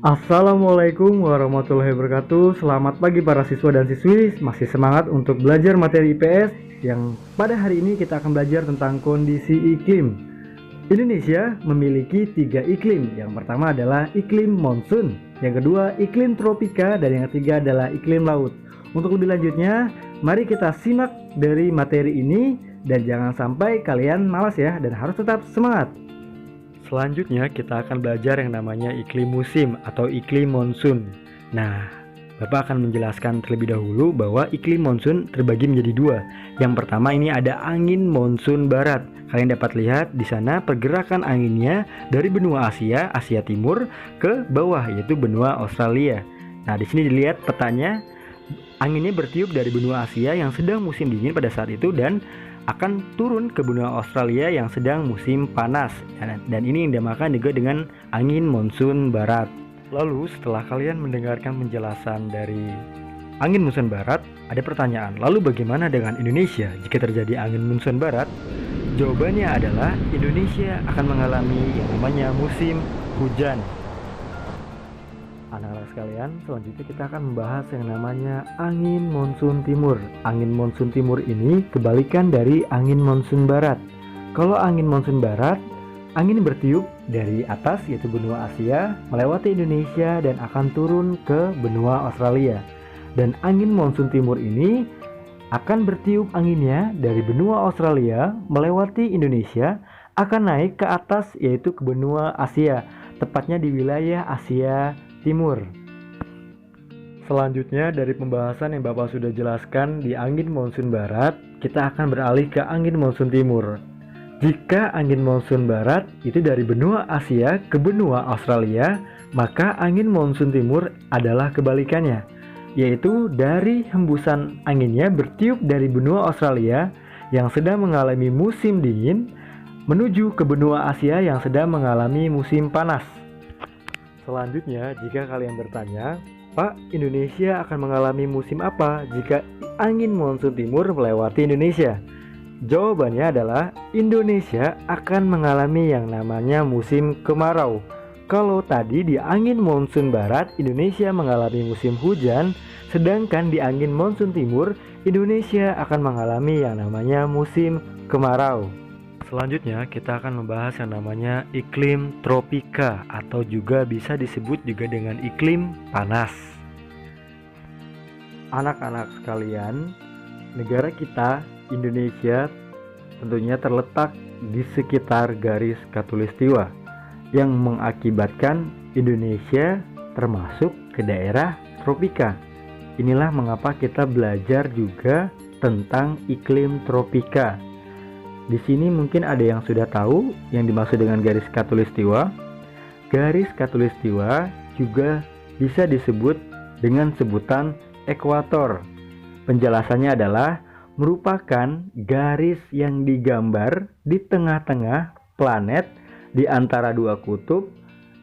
Assalamualaikum warahmatullahi wabarakatuh. Selamat pagi para siswa dan siswi. Masih semangat untuk belajar materi IPS yang pada hari ini kita akan belajar tentang kondisi iklim. Indonesia memiliki 3 iklim. Yang pertama adalah iklim monsun, yang kedua iklim tropika, dan yang ketiga adalah iklim laut. Untuk lebih lanjutnya, mari kita simak dari materi ini dan jangan sampai kalian malas ya, dan harus tetap semangat. Selanjutnya kita akan belajar yang namanya iklim musim atau iklim monsun. Nah, Bapak akan menjelaskan terlebih dahulu bahwa iklim monsun terbagi menjadi dua. Yang pertama ini ada angin monsun barat. Kalian dapat lihat di sana pergerakan anginnya dari benua Asia, Asia Timur ke bawah yaitu benua Australia. Nah, di sini dilihat petanya, anginnya bertiup dari benua Asia yang sedang musim dingin pada saat itu dan akan turun ke benua Australia yang sedang musim panas, dan ini dinamakan juga dengan angin monsun barat. Lalu setelah kalian mendengarkan penjelasan dari angin monsun barat, ada pertanyaan, lalu bagaimana dengan Indonesia jika terjadi angin monsun barat? Jawabannya adalah Indonesia akan mengalami yang namanya musim hujan. Anak-anak sekalian, selanjutnya kita akan membahas yang namanya angin monsun timur. Angin monsun timur ini kebalikan dari angin monsun barat. Kalau angin monsun barat, angin bertiup dari atas yaitu benua Asia, melewati Indonesia dan akan turun ke benua Australia. Dan angin monsun timur ini akan bertiup anginnya dari benua Australia, melewati Indonesia, akan naik ke atas yaitu ke benua Asia, tepatnya di wilayah Asia Timur. Selanjutnya dari pembahasan yang Bapak sudah jelaskan di angin monsun barat, kita akan beralih ke angin monsun timur. Jika angin monsun barat itu dari benua Asia ke benua Australia, maka angin monsun timur adalah kebalikannya, yaitu dari hembusan anginnya bertiup dari benua Australia yang sedang mengalami musim dingin menuju ke benua Asia yang sedang mengalami musim panas. Selanjutnya, jika kalian bertanya, Pak, Indonesia akan mengalami musim apa jika angin monsun timur melewati Indonesia? Jawabannya adalah Indonesia akan mengalami yang namanya musim kemarau. Kalau tadi di angin monsun barat, Indonesia mengalami musim hujan, sedangkan di angin monsun timur, Indonesia akan mengalami yang namanya musim kemarau. Selanjutnya kita akan membahas yang namanya iklim tropika atau juga bisa disebut juga dengan iklim panas. Anak-anak sekalian, negara kita Indonesia tentunya terletak di sekitar garis khatulistiwa yang mengakibatkan Indonesia termasuk ke daerah tropika. Inilah mengapa kita belajar juga tentang iklim tropika. Di sini mungkin ada yang sudah tahu yang dimaksud dengan garis khatulistiwa. Garis khatulistiwa juga bisa disebut dengan sebutan ekuator. Penjelasannya adalah merupakan garis yang digambar di tengah-tengah planet di antara dua kutub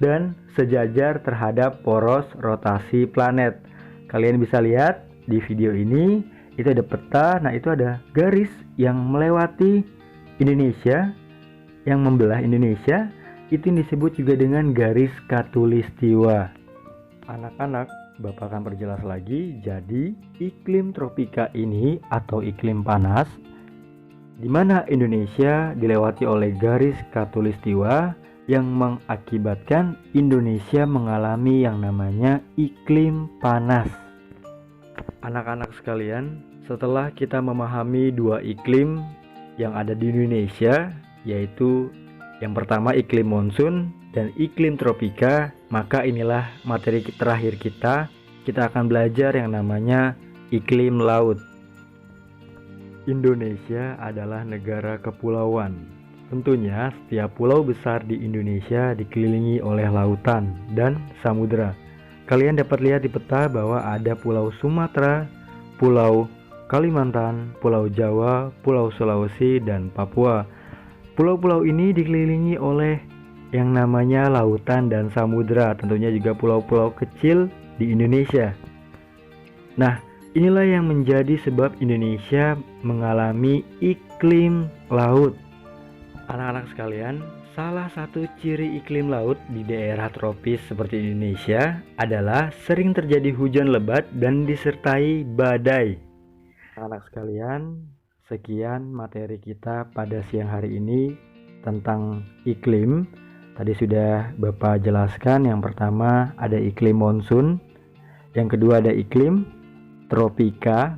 dan sejajar terhadap poros rotasi planet. Kalian bisa lihat di video ini, itu ada peta, nah itu ada garis yang melewati Indonesia, yang membelah Indonesia, itu disebut juga dengan garis khatulistiwa. Anak-anak, Bapak akan perjelas lagi. Jadi iklim tropika ini atau iklim panas, di mana Indonesia dilewati oleh garis khatulistiwa yang mengakibatkan Indonesia mengalami yang namanya iklim panas. Anak-anak sekalian, setelah kita memahami dua iklim yang ada di Indonesia, yaitu yang pertama iklim monsun dan iklim tropika, maka inilah materi terakhir kita akan belajar yang namanya iklim laut. Indonesia adalah negara kepulauan. Tentunya setiap pulau besar di Indonesia dikelilingi oleh lautan dan samudera. Kalian dapat lihat di peta bahwa ada Pulau Sumatera, Pulau Kalimantan, Pulau Jawa, Pulau Sulawesi, dan Papua. Pulau-pulau ini dikelilingi oleh yang namanya lautan dan samudera, tentunya juga pulau-pulau kecil di Indonesia. Nah, inilah yang menjadi sebab Indonesia mengalami iklim laut. Anak-anak sekalian, Salah satu ciri iklim laut di daerah tropis seperti Indonesia adalah sering terjadi hujan lebat dan disertai badai. Anak sekalian, sekian materi kita pada siang hari ini tentang iklim. Tadi sudah Bapak jelaskan, yang pertama ada iklim monsun, yang kedua ada iklim tropika,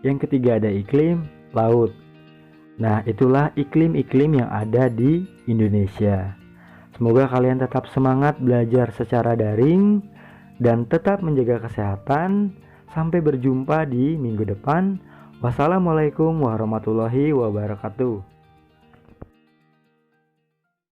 yang ketiga ada iklim laut. Nah, itulah iklim-iklim yang ada di Indonesia. Semoga kalian tetap semangat belajar secara daring dan tetap menjaga kesehatan. Sampai berjumpa di minggu depan. Wassalamualaikum warahmatullahi wabarakatuh.